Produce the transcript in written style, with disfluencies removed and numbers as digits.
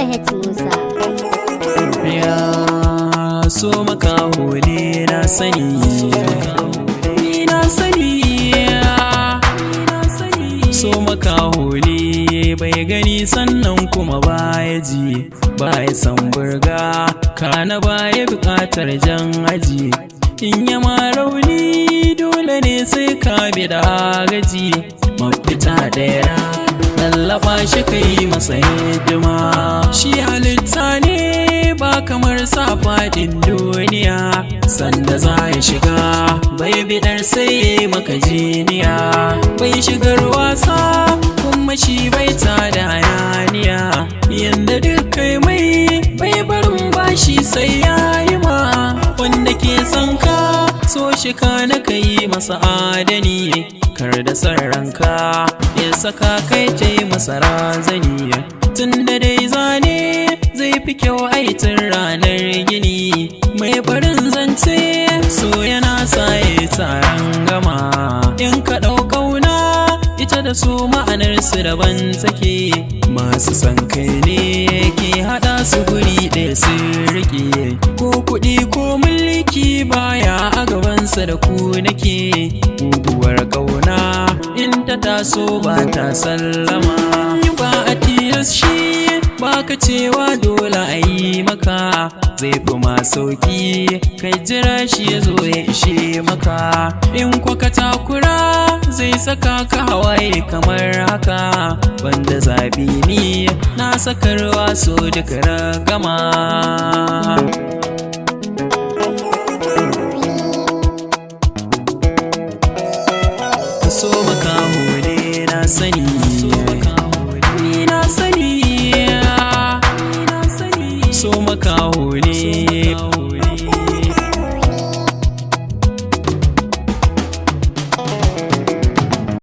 AH Musa. Ya so makaho ne na sani, ni na sani, so makaho ne bai gani sannan kuma baya ji, baya san burga kana baya bukatar jan aji. In ya ma rauni dole ne sai ka bi da gaji, mafita ɗaya lallaba shi kai masa hidima. Shi halitta ne ba kamar sa faɗin duniya, sanda za ya shiga bai bidar sai maka jiniya. Bai shigar wasa kuma shi bai tada hayaniya, yanda duk kai mai bai barin bashi sai ya yi ma. Wanda ke son ka so shi ka na kai masa adani, kar da san ranka ya saka kai ce masa razani. Tun da dai zane zai fi kyau aitin ranar gini, mai farin zance so yana saye taron gama. In ka ɗau ƙauna ita da su ma'anarsu daban take, masu san kai ne ke haɗa su guri ɗaya su riƙe. Ko kuɗi ko mulki baya a gabansa da ku nake, guguwar ƙauna in ta taso ba ta sallama. Ba a tilas shi ba ka cewa dole a yi maka, zai fi ma sauki kai jira shi ya zo ya ishe maka. In kwa ka takura zai saka ka hawaye kamar haka, banda zabi ni na sakarwa so duka ragama. So makaho ne na sani,